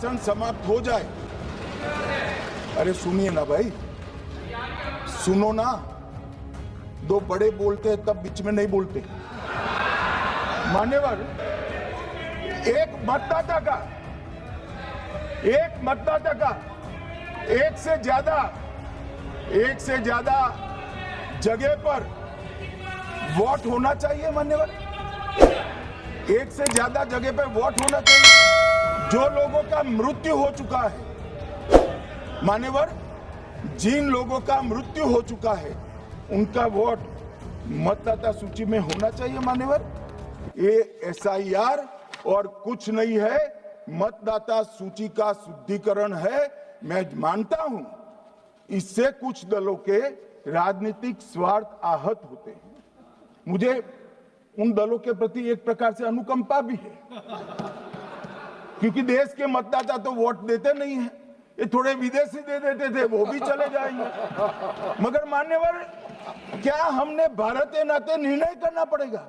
भाषण समाप्त हो जाए। अरे सुनिए ना भाई, सुनो ना, दो बड़े बोलते हैं तब बीच में नहीं बोलते। मान्यवर, एक मतदाता का एक से ज्यादा जगह पर वोट होना चाहिए। मान्यवर, एक से ज्यादा जगह पर वोट होना चाहिए। जो लोगों का मृत्यु हो चुका है, मान्यवर, जिन लोगों का मृत्यु हो चुका है उनका वोट मतदाता सूची में होना चाहिए। मान्यवर, ये SIR और कुछ नहीं है, मतदाता सूची का शुद्धिकरण है। मैं मानता हूं इससे कुछ दलों के राजनीतिक स्वार्थ आहत होते हैं। मुझे उन दलों के प्रति एक प्रकार से अनुकंपा भी है, क्योंकि देश के मतदाता तो वोट देते नहीं है। ये थोड़े विदेशी दे देते थे, वो भी चले जाएंगे। मगर मान्यवर, क्या हमने भारत के नाते निर्णय करना पड़ेगा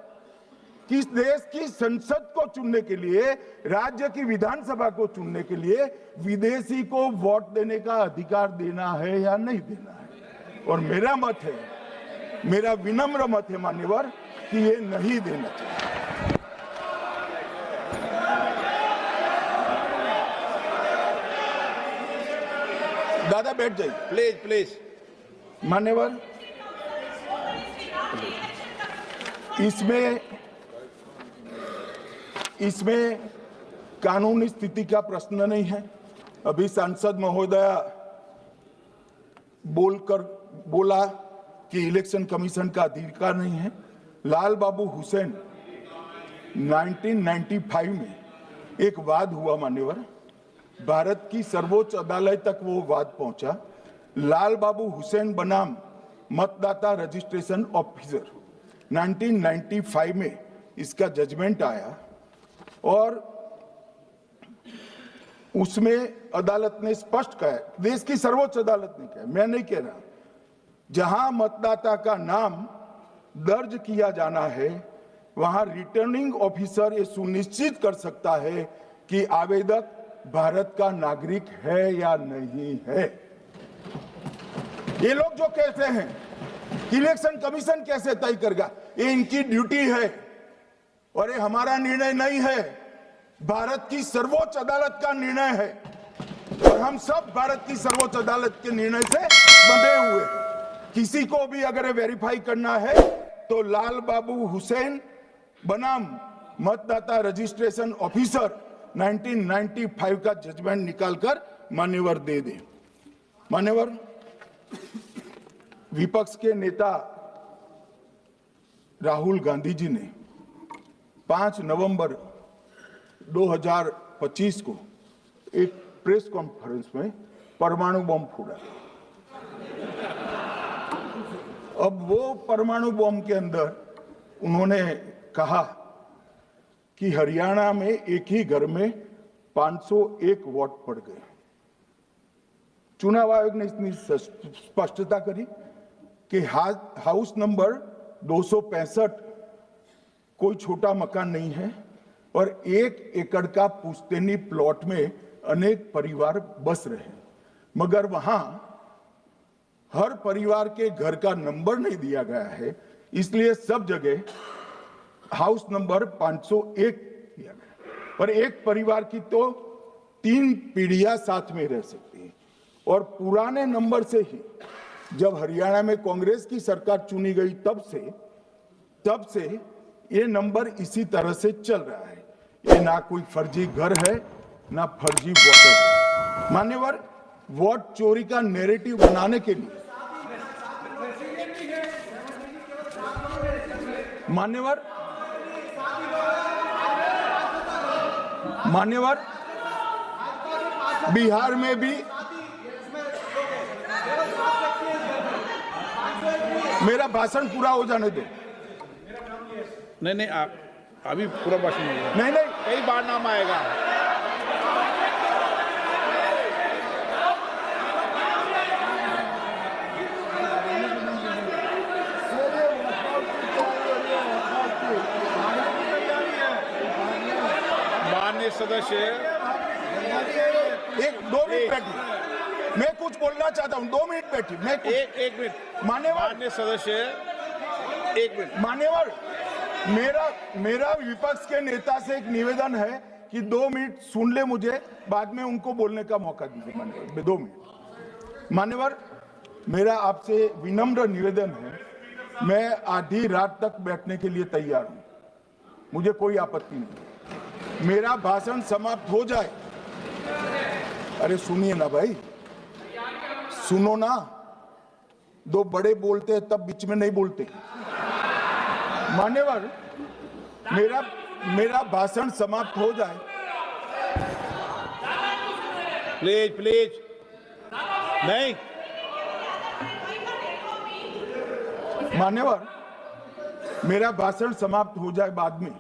कि इस देश की संसद को चुनने के लिए, राज्य की विधानसभा को चुनने के लिए विदेशी को वोट देने का अधिकार देना है या नहीं देना है? और मेरा मत है, मेरा विनम्र मत है मान्यवर, कि ये नहीं देना चाहिए। दादा बैठ जाइए प्लीज प्लीज। मान्यवर, इसमें कानूनी स्थिति का प्रश्न नहीं है। अभी सांसद महोदया बोला कि इलेक्शन कमीशन का अधिकार नहीं है। लाल बाबू हुसैन 1995 में एक वाद हुआ मान्यवर, भारत की सर्वोच्च अदालत तक वो वाद पहुंचा। लाल बाबू हुसैन बनाम मतदाता रजिस्ट्रेशन ऑफिसर 1995 में इसका जजमेंट आया और उसमें अदालत ने स्पष्ट कहा, देश की सर्वोच्च अदालत ने कहा, मैं नहीं कह रहा, जहां मतदाता का नाम दर्ज किया जाना है वहां रिटर्निंग ऑफिसर ये सुनिश्चित कर सकता है कि आवेदक भारत का नागरिक है या नहीं है। ये लोग जो कहते हैं कि इलेक्शन कमीशन कैसे तय करेगा, ये इनकी ड्यूटी है और ये हमारा निर्णय नहीं है, भारत की सर्वोच्च अदालत का निर्णय है और हम सब भारत की सर्वोच्च अदालत के निर्णय से बंधे हुए हैं। किसी को भी अगर वेरीफाई करना है तो लाल बाबू हुसैन बनाम मतदाता रजिस्ट्रेशन ऑफिसर 1995 का जजमेंट निकालकर मान्यवर दे दे। मान्यवर, विपक्ष के नेता राहुल गांधी जी ने 5 नवंबर 2025 को एक प्रेस कॉन्फ्रेंस में परमाणु बम फोड़ा। अब वो परमाणु बम के अंदर उन्होंने कहा कि हरियाणा में एक ही घर में 501 वोट पड़ गए। चुनाव आयोग ने इतनी स्पष्टता करी कि हाउस नंबर 265 कोई छोटा मकान नहीं है और 1 एकड़ का पुश्तैनी प्लॉट में अनेक परिवार बस रहे हैं, मगर वहां हर परिवार के घर का नंबर नहीं दिया गया है, इसलिए सब जगह हाउस नंबर 501 दिया गया। पर एक परिवार की तो 3 पीढ़ियां साथ में रह सकती है और पुराने नंबर से ही जब हरियाणा में कांग्रेस की सरकार चुनी गई तब से ये नंबर इसी तरह से चल रहा है। ये ना कोई फर्जी घर है ना फर्जी वोटर है। मान्यवर, वोट चोरी का नैरेटिव बनाने के लिए मान्यवर बिहार में भी मेरा भाषण पूरा हो जाने दो। नहीं, आप अभी पूरा भाषण नहीं, कई बार नाम आएगा। माननीय सदस्य एक 2 मिनट बैठिए, मैं कुछ बोलना चाहता हूँ। 2 मिनट बैठिए, मैं एक मिनट मान्यवर मान्य सदस्य, एक मिनट। मान्यवर, मेरा विपक्ष के नेता से एक निवेदन है कि 2 मिनट सुन ले मुझे, बाद में उनको बोलने का मौका दीजिए। मान्यवर 2 मिनट। मान्यवर, मेरा आपसे विनम्र निवेदन है, मैं आधी रात तक बैठने के लिए तैयार हूं, मुझे कोई आपत्ति नहीं। मेरा भाषण समाप्त हो जाए, अरे सुनिए ना भाई, सुनो ना, 2 बड़े बोलते हैं तब बीच में नहीं बोलते। मान्यवर, मेरा भाषण समाप्त हो जाए। प्लीज प्लीज, नहीं। मान्यवर, मेरा भाषण समाप्त हो जाए बाद में,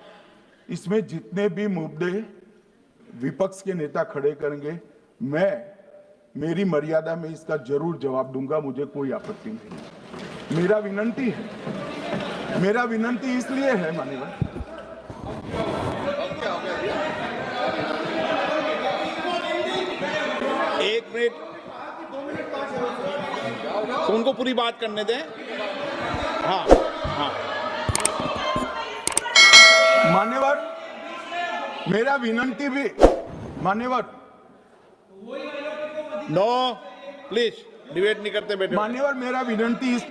इसमें जितने भी मुद्दे विपक्ष के नेता खड़े करेंगे, मेरी मर्यादा में इसका जरूर जवाब दूंगा, मुझे कोई आपत्ति नहीं। मेरा विनंती इसलिए है मान्यवर, एक मिनट, तो उनको पूरी बात करने दें। हाँ हाँ, मान्यवर, मेरा विनंती भी, मान्यवर, नो प्लीज डिबेट नहीं करते बेटे। मान्यवर, मेरा विनंती इस